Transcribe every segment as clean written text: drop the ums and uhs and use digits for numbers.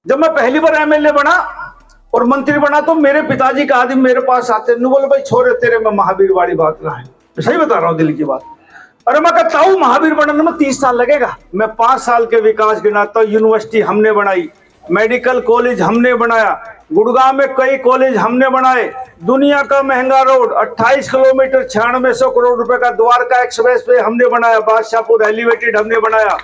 जब मैं पहली बार एमएलए बना और मंत्री बना तो मेरे पिताजी का आदमी मेरे पास आते नु बोले भाई छोरे तेरे में महावीर वाली बात ना है। मैं सही बता रहा हूँ दिल की बात। अरे मैं कहता हूँ महावीर बनने में 30 साल लगेगा। मैं 5 साल के विकास गिनाता हूँ। यूनिवर्सिटी हमने बनाई, मेडिकल कॉलेज हमने बनाया, गुड़गांव में कई कॉलेज हमने बनाए, दुनिया का महंगा रोड 28 किलोमीटर 9600 करोड़ रुपए का द्वारका एक्सप्रेस वे हमने बनाया, बादशाहपुर एलिवेटेड हमने बनाया,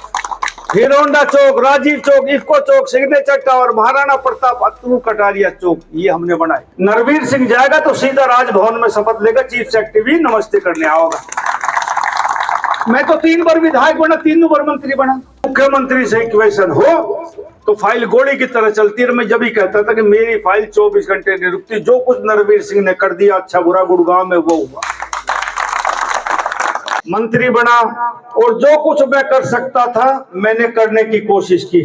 हीरोंडा चौक, राजीव चौक, इफ्को चौक, सिग्नेचर टावर, महाराणा प्रताप, अतुल कटारिया चौक ये हमने बनाए। नरवीर सिंह जाएगा तो सीधा राजभवन में शपथ लेगा, चीफ सेक्रेटरी भी नमस्ते करने आओगा। मैं तो 3 बार विधायक बना, 3 बार मंत्री बना। मुख्यमंत्री से इक्वेशन हो तो फाइल गोली की तरह चलती है। मैं जब ही कहता था कि मेरी फाइल 24 घंटे नहीं रुकती। जो कुछ नरवीर सिंह ने कर दिया अच्छा बुरा गुड़गांव में वो हुआ। मंत्री बना और जो कुछ मैं कर सकता था मैंने करने की कोशिश की।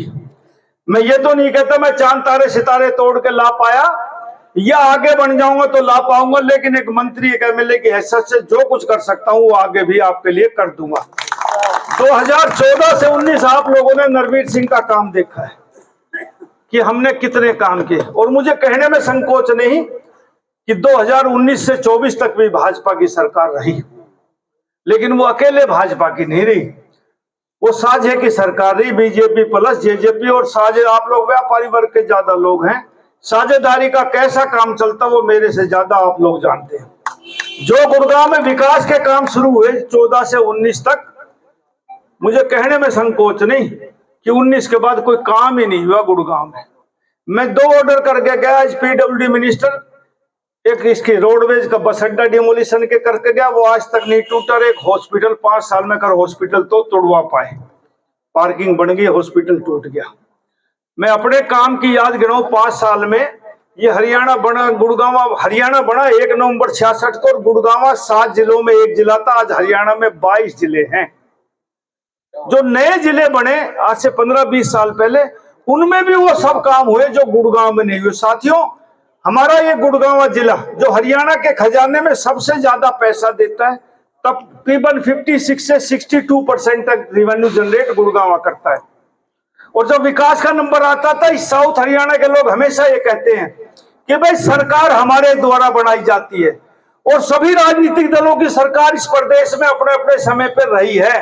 मैं ये तो नहीं कहता मैं चांद तारे सितारे तोड़ के ला पाया या आगे बन जाऊंगा तो ला पाऊंगा, लेकिन एक मंत्री एक एमएलए की हैसियत से जो कुछ कर सकता हूं वो आगे भी आपके लिए कर दूंगा। 2014 से 19 आप लोगों ने नरवीर सिंह का काम देखा है कि हमने कितने काम किए, और मुझे कहने में संकोच नहीं कि 2019 से 24 तक भी भाजपा की सरकार रही, लेकिन वो अकेले भाजपा की नहीं रही, वो साझे की सरकार रही, बीजेपी प्लस जेजेपी। और साझे आप लोग व्यापारी वर्ग के ज्यादा लोग हैं, साझेदारी का कैसा काम चलता वो मेरे से ज्यादा आप लोग जानते हैं। जो गुड़गांव में विकास के काम शुरू हुए 14 से 19 तक, मुझे कहने में संकोच नहीं कि 19 के बाद कोई काम ही नहीं हुआ गुड़गांव में। मैं 2 ऑर्डर करके गया एज पीडब्ल्यूडी मिनिस्टर, एक इसके रोडवेज का बस अड्डा डिमोलिशन के करके गया, वो आज तक नहीं टूटा। एक हॉस्पिटल 5 साल में कर हॉस्पिटल तो तोड़वा पाए, पार्किंग बन गई, हॉस्पिटल टूट गया। मैं अपने काम की याद गिनाऊं 5 साल में ये हरियाणा बना, गुड़गांव हरियाणा बना 1 नवंबर 66 को, और गुड़गांव 7 जिलों में एक जिला था। आज हरियाणा में 22 जिले हैं। जो नए जिले बने आज से 15-20 साल पहले, उनमें भी वो सब काम हुए जो गुड़गांव में नहीं हुए। साथियों, हमारा ये गुड़गांव जिला जो हरियाणा के खजाने में सबसे ज्यादा पैसा देता है, तकरीबन 56 से 62% तक रेवेन्यू जनरेट गुड़गांव करता है। और जब विकास का नंबर आता था, इस साउथ हरियाणा के लोग हमेशा ये कहते हैं कि भाई सरकार हमारे द्वारा बनाई जाती है, और सभी राजनीतिक दलों की सरकार इस प्रदेश में अपने अपने समय पर रही है,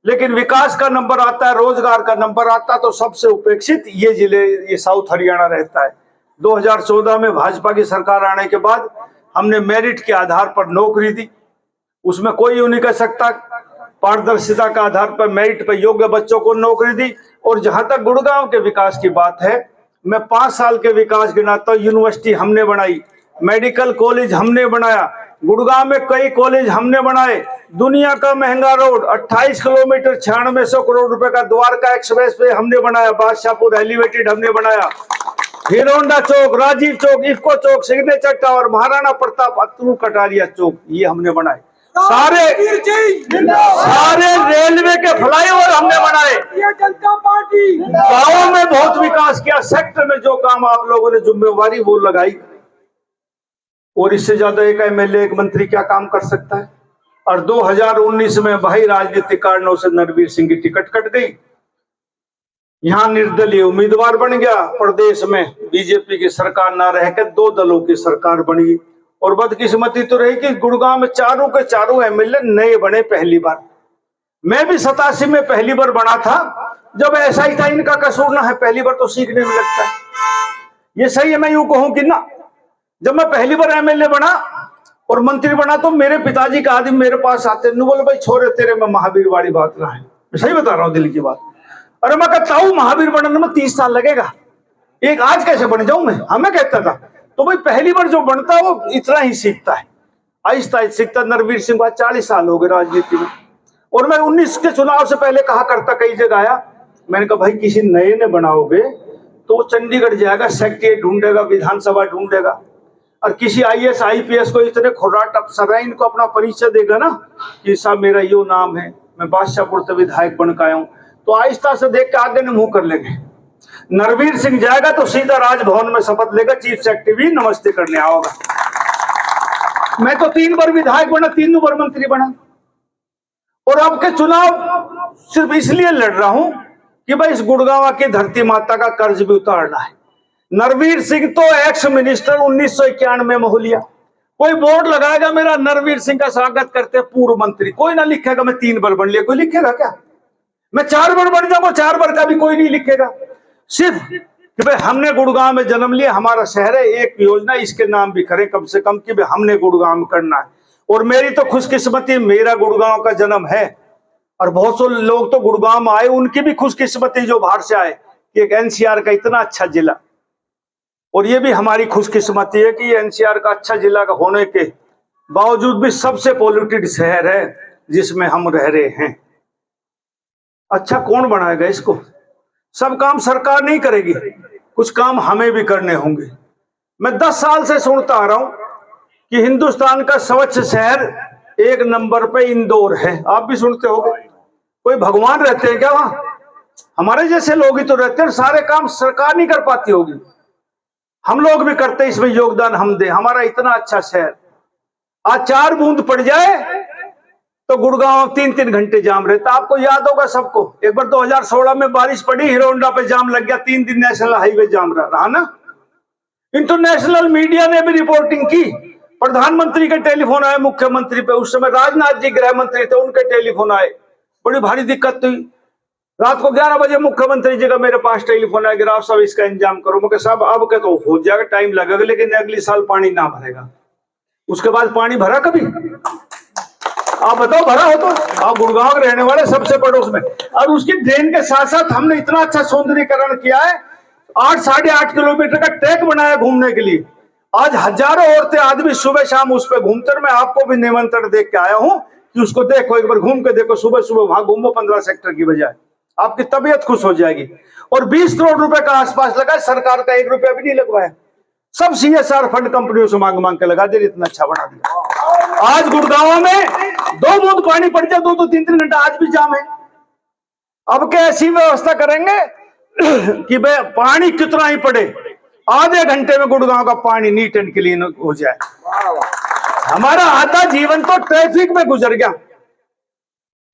लेकिन विकास का नंबर आता है, रोजगार का नंबर आता है तो सबसे उपेक्षित ये जिले, ये साउथ हरियाणा रहता है। 2014 में भाजपा की सरकार आने के बाद हमने मेरिट के आधार पर नौकरी दी, उसमें कोई यूं नहीं कह सकता। पारदर्शिता का आधार पर मेरिट पर योग्य बच्चों को नौकरी दी। और जहां तक गुड़गांव के विकास की बात है, मैं 5 साल के विकास गिनाता हूँ। यूनिवर्सिटी हमने बनाई, मेडिकल कॉलेज हमने बनाया, गुड़गांव में कई कॉलेज हमने बनाए, दुनिया का महंगा रोड 28 किलोमीटर 9600 करोड़ रुपए का द्वारका एक्सप्रेस वे हमने बनाया, बादशाहपुर एलिवेटेड हमने बनाया, हीरोंडा चौक, राजीव चौक, इफ्को चौक, सिग्नेचर टावर, महाराणा प्रताप, अतुल कटारिया चौक ये हमने बनाए। सारे रेलवे के फ्लाईओवर हमने बनाए। जनता पार्टी गांवों में बहुत विकास किया। सेक्टर में जो काम आप लोगों ने जिम्मेवारी वो लगाई, और इससे ज्यादा एक एमएलए एक मंत्री क्या काम कर सकता है। और 2019 में भाई राजनीतिक कारणों से नरवीर सिंह की टिकट कट गई, यहां निर्दलीय उम्मीदवार बन गया। प्रदेश में बीजेपी की सरकार ना रह के 2 दलों की सरकार बनी, और बदकिस्मती तो रही कि गुड़गांव में चारों के चारों एमएलए नए बने पहली बार। मैं भी 87 में पहली बार बना था, जब ऐसा ही था। इनका कसूर ना है, पहली बार तो सीखने में लगता है। ये सही है, मैं यूं कहूं कि ना, जब मैं पहली बार एमएलए बना और मंत्री बना तो मेरे पिताजी का आदमी मेरे पास आते नु बोले भाई छोरे तेरे में महावीर वाली बात ना है। मैं सही बता रहा हूँ दिल की बात। अरे मैं कहता हूँ महावीर बनने में 30 साल लगेगा, एक आज कैसे बन जाऊं मैं। हमें कहता था तो भाई पहली बार जो बनता है वो इतना ही सीखता है, आहिस्ता आहिस्ता सीखता। नरवीर सिंह बाद 40 साल हो गए राजनीति में, और मैं 19 के चुनाव से पहले कहा करता, कई जगह आया, मैंने कहा भाई किसी नए ने बनाओगे तो वो चंडीगढ़ जाएगा, सेक्रेटरी ढूंढेगा, विधानसभा ढूंढेगा, और किसी आईएएस आईपीएस को इतने खुर्राट अफसर है, इनको अपना परिचय देगा ना कि साहब मेरा यो नाम है, मैं बादशाहपुर से विधायक बन के आया हूं, तो आहिस्ता से देख के आगे ने मुंह कर लेंगे। नरवीर सिंह जाएगा तो सीधा राजभवन में शपथ लेगा, चीफ सेक्रेटरी भी नमस्ते करने आओगा। मैं तो 3 बार विधायक बना, 3 बार मंत्री बना, और अब के चुनाव सिर्फ इसलिए लड़ रहा हूं कि भाई इस गुड़गांव की धरती माता का कर्ज भी उतारना है। नरवीर सिंह तो एक्स मिनिस्टर 1991 में हो लिया। कोई बोर्ड लगाएगा मेरा नरवीर सिंह का स्वागत करते पूर्व मंत्री, कोई ना लिखेगा मैं 3 बार बन लिया, कोई लिखेगा क्या? मैं 4 बार बन जाऊंगा, 4 बार का भी कोई नहीं लिखेगा। सिर्फ कि भाई हमने गुड़गांव में जन्म लिया, हमारा शहर है, एक योजना इसके नाम भी करें कम से कम कि भाई हमने गुड़गांव में करना है। और मेरी तो खुशकिस्मती, मेरा गुड़गांव का जन्म है और बहुत से लोग तो गुड़गांव में आए, उनकी भी खुशकिस्मती जो बाहर से आए कि एक एनसीआर का इतना अच्छा जिला। और ये भी हमारी खुशकिस्मती है कि एनसीआर का अच्छा जिला का होने के बावजूद भी सबसे पॉल्यूटेड शहर है जिसमें हम रह रहे हैं। अच्छा कौन बनाएगा इसको? सब काम सरकार नहीं करेगी, कुछ काम हमें भी करने होंगे। मैं 10 साल से सुनता आ रहा हूं कि हिंदुस्तान का स्वच्छ शहर 1 नंबर पे इंदौर है। आप भी सुनते होंगे। कोई भगवान रहते हैं क्या वहां? हमारे जैसे लोग ही तो रहते हैं, सारे काम सरकार नहीं कर पाती होगी। हम लोग भी करते हैं, इसमें योगदान हम दे। हमारा इतना अच्छा शहर, आज 4 बूंद पड़ जाए तो गुड़गांव 3-3 घंटे जाम रहता। आपको याद होगा सबको, एक बार 2016 में बारिश पड़ी, हीरो होंडा पे जाम लग गया, 3 दिन नेशनल हाईवे जाम रहा ना। इंटरनेशनल मीडिया ने भी रिपोर्टिंग की, प्रधानमंत्री के टेलीफोन आए मुख्यमंत्री पे, उस समय राजनाथ जी गृह मंत्री थे, उनके टेलीफोन आए, बड़ी भारी दिक्कत हुई। रात को 11 बजे मुख्यमंत्री जी का मेरे पास टेलीफोन आया, गिराव साहब इसका इंतजाम करो। मैं साहब अब के तो हो जाएगा, टाइम लगेगा, लेकिन अगले साल पानी ना भरेगा। उसके बाद पानी भरा कभी? आप बताओ, भरा हो तो? आप गुड़गांव के रहने वाले, सबसे पड़ोस में। और उसकी ड्रेन के साथ साथ हमने इतना अच्छा सौंदर्यीकरण किया है, 8-8.5 किलोमीटर का ट्रैक बनाया घूमने के लिए। आज हजारों औरतें आदमी सुबह शाम उस पर घूमते। मैं आपको भी निमंत्रण देख के आया हूं कि उसको देखो, एक बार घूम के देखो, सुबह सुबह वहां घूमो 15 सेक्टर की बजाय, आपकी तबीयत खुश हो जाएगी। और 20 करोड़ रुपए का आसपास लगा, सरकार का 1 रुपया भी नहीं लगवाया, सब सीएसआर फंड कंपनियों से मांग मांग के लगा दे, इतना अच्छा बना दिया। आज गुड़गांव में 2 बूंद पानी पड़ जाए 2-2, 3-3 घंटा, आज भी जाम है। अब क्या ऐसी व्यवस्था करेंगे कि भाई पानी कितना ही पड़े, आधे घंटे में गुड़गांव का पानी नीट एंड क्लीन हो जाए। हमारा आधा जीवन तो ट्रैफिक में गुजर गया।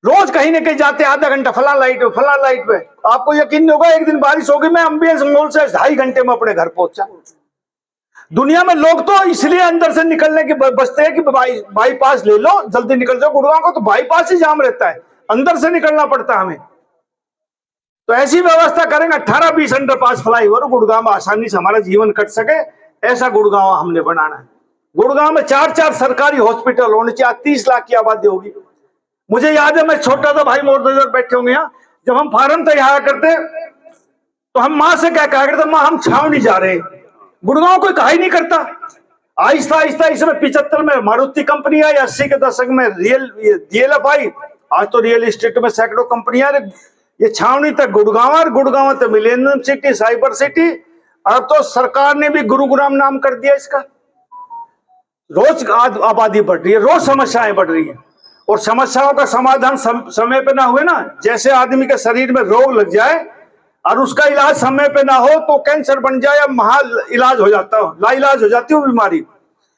रोज कहीं ना कहीं जाते, आधा घंटा फला लाइट पे। आपको यकीन नहीं होगा, एक दिन बारिश होगी, मैं अम्बियंस मॉल से 2.5 घंटे में अपने घर पहुंचा। दुनिया में लोग तो इसलिए अंदर से निकलने की बचते हैं कि बाईपास ले लो, जल्दी निकल जाओ। गुड़गांव को तो बाईपास ही जाम रहता है, अंदर से निकलना पड़ता है हमें। तो ऐसी व्यवस्था करेंगे, 18-20 अंडरपास फ्लाईओवर, गुड़गांव में आसानी से हमारा जीवन कट सके, ऐसा गुड़गांव हमने बनाना है। गुड़गांव में 4-4 सरकारी हॉस्पिटल होने चाहिए। 30 लाख की आबादी होगी। मुझे याद है, मैं छोटा था, भाई मोर बैठे होंगे यहाँ, जब हम फार्म तैयार करते तो हम माँ से क्या कहा करते, माँ हम छावनी जा रहे हैं। गुड़गांव कोई कहा ही नहीं करता। आहिस्ता आहिस्ता इसमें 75 में मारुति कंपनी आई, 80 के दशक में डीएलएफ आई, आज तो रियल एस्टेट में सैकड़ों कंपनियां। ये छावनी तक गुड़गांव, और गुड़गांव तक मिलेनियम सिटी, साइबर सिटी। अब तो सरकार ने भी गुरुग्राम नाम कर दिया इसका। रोज आबादी बढ़ रही है, रोज समस्याएं बढ़ रही है, और समस्याओं का समाधान समय पे ना हुए ना, जैसे आदमी के शरीर में रोग लग जाए और उसका इलाज समय पे ना हो तो कैंसर बन जाए या महा इलाज हो जाता हो, लाइलाज हो जाती हो बीमारी,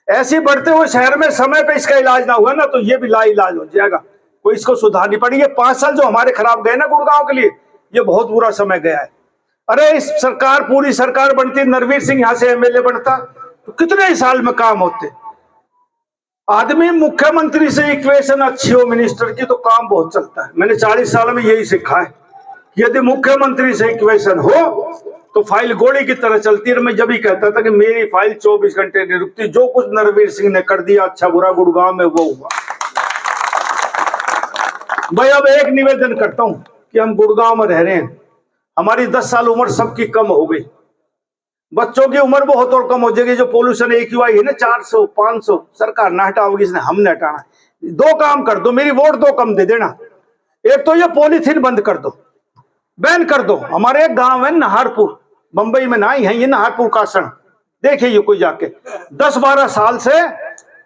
ऐसी बढ़ते हुए शहर में समय पे इसका इलाज ना हुआ ना तो ये भी लाइलाज हो जाएगा। कोई इसको सुधारनी पड़ी। ये 5 साल जो हमारे खराब गए ना गुड़गांव के लिए, ये बहुत बुरा समय गया है। अरे इस सरकार, पूरी सरकार बनती, नरवीर सिंह यहाँ से एमएलए बनता तो कितने ही साल में काम होते। आदमी मुख्यमंत्री से इक्वेशन अच्छी हो मिनिस्टर की तो काम बहुत चलता है। मैंने 40 साल में यही सीखा है, यदि मुख्यमंत्री से इक्वेशन हो तो फाइल गोली की तरह चलती है। मैं जब ही कहता था कि मेरी फाइल 24 घंटे नहीं रुकती। जो कुछ नरवीर सिंह ने कर दिया अच्छा बुरा गुड़गांव में, वो हुआ। भाई अब एक निवेदन करता हूं कि हम गुड़गांव में रह रहे हैं, हमारी 10 साल उम्र सबकी कम हो गई, बच्चों की उम्र बहुत और कम हो जाएगी। जो पोल्यूशन AQI है ना 400-500, सरकार ना हटाओगी, इसने हमने हटाना। 2 काम कर दो, मेरी वोट 2 कम दे देना। एक तो ये पॉलीथीन बंद कर दो, बैन कर दो। हमारे एक गांव है नाहरपुर, बंबई में ना ही है ये, नाहरपुर कासण, देखिए ये कोई जाके 10-12 साल से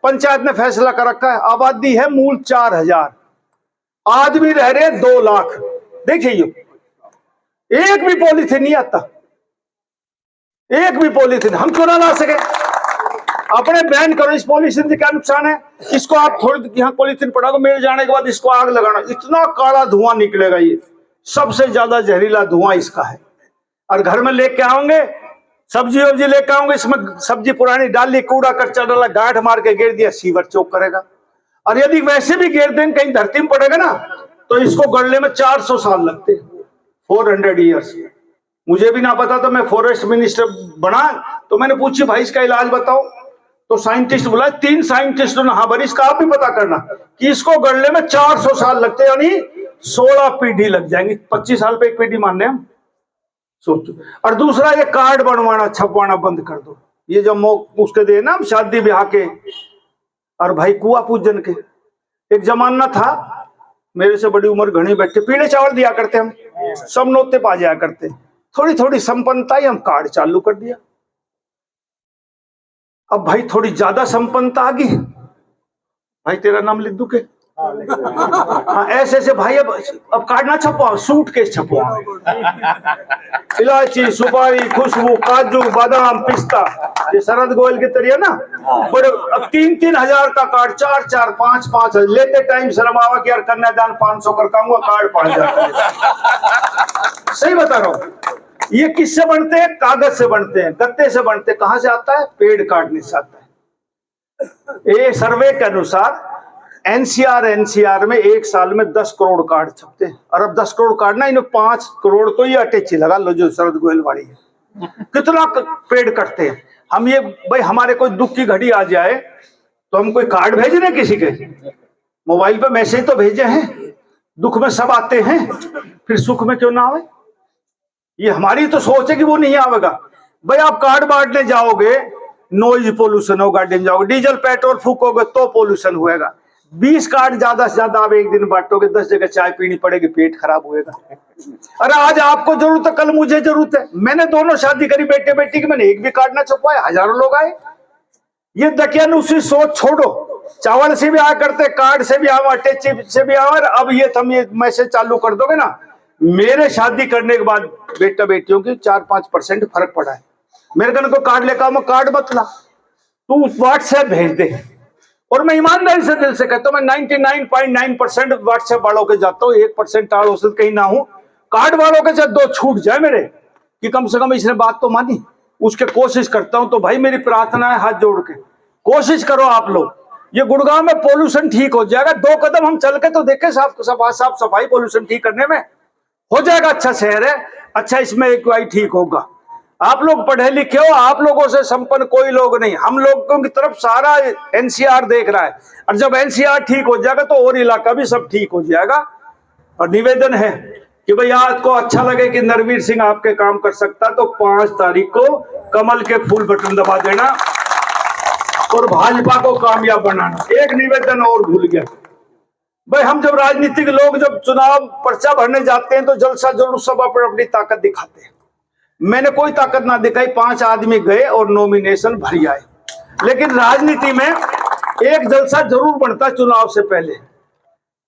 पंचायत ने फैसला कर रखा है। आबादी है मूल 4000, आदमी रह रहे 2 लाख। देखिए ये एक भी पॉलीथीन नहीं आता, एक भी पॉलीथीन हम क्यों ना ला सके? अपने बैन करो। इस पॉलीथीन से क्या नुकसान है? इसको आप थोड़ी यहाँ पॉलीथीन पड़ा, मेरे जाने के बाद इसको आग लगाना, इतना काला धुआं निकलेगा। ये सबसे ज्यादा जहरीला धुआं इसका है। और घर में लेके आओगे, सब्जी वब्जी लेके आओगे, इसमें सब्जी पुरानी डाली, कूड़ा कच्चा डाला, गांठ मार के गिर दिया, सीवर चौक करेगा। और यदि वैसे भी गिर देंगे, कहीं धरती में पड़ेगा ना, तो इसको गड़ने में 400 साल लगते, 400 ईयर्स। मुझे भी ना पता था, मैं फॉरेस्ट मिनिस्टर बना तो मैंने पूछी भाई इसका इलाज बताओ, तो साइंटिस्ट बोला, 3 साइंटिस्टों ने, हाँ भाई इसका आप भी पता करना कि इसको गड़ने में 400 साल लगते, यानी 16 पीढ़ी लग जाएंगी। 25 साल पे एक पीढ़ी मानने हम, सोचो। और दूसरा, ये कार्ड बनवाना छपवाना बंद कर दो। ये जो उसके दे ना शादी ब्याह के, और भाई कुआ पूजन के, एक जमाना था, मेरे से बड़ी उम्र घनी बैठे, पीले चावल दिया करते हम, सब नोते पा जाया करते, थोड़ी थोड़ी संपन्नता ही हम कार्ड चालू कर दिया। अब भाई थोड़ी ज्यादा संपन्नता आ गई, भाई तेरा नाम लिख दूं के? हाँ, ऐसे ऐसे भाई अब कार्ड ना छपवाओ, सूटकेस छपवाओ, इलायची, सुपारी, खुशबू, काजू, बादाम, पिस्ता, ये शरद गोयल की तरह ना, बड़े अब 3-3 हजार का कार्ड, 4-4, 5-5 लेते टाइम शर्म आवा कि यार कन्यादान 500 कर काऊंगा, कार्ड पड़ जाता है। सही बता रहा हूँ। ये किससे बनते हैं? कागज से बनते हैं, गत्ते से बनते हैं। कहां से आता है? पेड़ काटने से आता है। ये सर्वे के अनुसार एनसीआर में एक साल में 10 करोड़ कार्ड छपते हैं। और अब 10 करोड़ कार्ड ना, इन्हें 5 करोड़ तो ये अटैची लगा लो, जो शरद गोयल वाली है। कितना पेड़ कटते हैं हम। ये भाई हमारे कोई दुख की घड़ी आ जाए तो हम कोई कार्ड भेज रहे किसी के, मोबाइल पे मैसेज तो भेजे हैं, दुख में सब आते हैं, फिर सुख में क्यों ना आवे? ये हमारी तो सोच है कि वो नहीं आवेगा। भाई आप कार्ड बांटने जाओगे, नॉइज पोल्यूशन होगा, गाड़ी में जाओगे, डीजल पेट्रोल फूकोगे तो पोल्यूशन होएगा। 20 कार्ड ज्यादा से ज्यादा आप एक दिन बांटोगे, 10 जगह चाय पीनी पड़ेगी, पेट खराब होएगा। अरे आज आपको जरूरत है, कल मुझे जरूरत है। मैंने दोनों शादी करी बेटे बेटी की, मैंने एक भी कार्ड ना छपवाया, हजारों लोग आए। ये दकियानुसी सोच छोड़ो, चावल से भी आया करते, कार्ड से भी आवा, अटैची से भी आवा। अब ये तुम ये मैसेज चालू कर दोगे ना, मेरे शादी करने के बाद बेटा बेटियों की 4-5% फर्क पड़ा है। मेरे कहने को कार्ड लेकर मैं कार्ड बतला, तू व्हाट्सएप भेज दे। और मैं ईमानदारी से दिल से कहता हूं, मैं 99.9% व्हाट्सएप वालों के जाता हूँ, 1% आड़ों से कहीं ना हूं। कार्ड वालों के साथ 2 छूट जाए मेरे, कि कम से कम इसने बात तो मानी, उसके कोशिश करता हूं। तो भाई मेरी प्रार्थना है, हाथ जोड़ के कोशिश करो आप लोग, ये गुड़गांव में पोल्यूशन ठीक हो जाएगा। 2 कदम हम चल के तो देखे, साफ सफाई पोल्यूशन ठीक करने में हो जाएगा। अच्छा शहर है, अच्छा इसमें एक ठीक होगा। आप लोग पढ़े लिखे हो, आप लोगों से संपन्न कोई लोग नहीं, हम लोगों की तरफ सारा एनसीआर देख रहा है। और जब एनसीआर ठीक हो जाएगा तो और इलाका भी सब ठीक हो जाएगा। और निवेदन है कि भाई आपको अच्छा लगे कि नरवीर सिंह आपके काम कर सकता, तो 5 तारीख को कमल के फूल बटन दबा देना और भाजपा को कामयाब बनाना। एक निवेदन और भूल गया भाई, हम जब राजनीतिक लोग जब चुनाव पर्चा भरने जाते हैं तो जलसा जरूर सब अपनी ताकत दिखाते हैं। मैंने कोई ताकत ना दिखाई, 5 आदमी गए और नॉमिनेशन भर आए। लेकिन राजनीति में एक जलसा जरूर बनता चुनाव से पहले।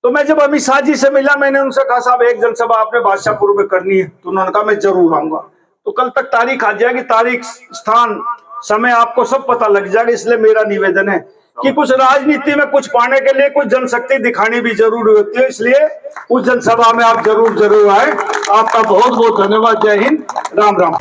तो मैं जब अमित शाह जी से मिला, मैंने उनसे कहा साहब एक जनसभा आपने बादशाहपुर में करनी है, तो उन्होंने कहा मैं जरूर आऊंगा। तो कल तक तारीख आ जाएगी, तारीख स्थान समय आपको सब पता लग जाएगा। इसलिए मेरा निवेदन है कि कुछ राजनीति में कुछ पाने के लिए कुछ जनशक्ति दिखानी भी जरूरी होती है, इसलिए उस जनसभा में आप जरूर आए। आपका बहुत बहुत धन्यवाद। जय हिंद, राम राम।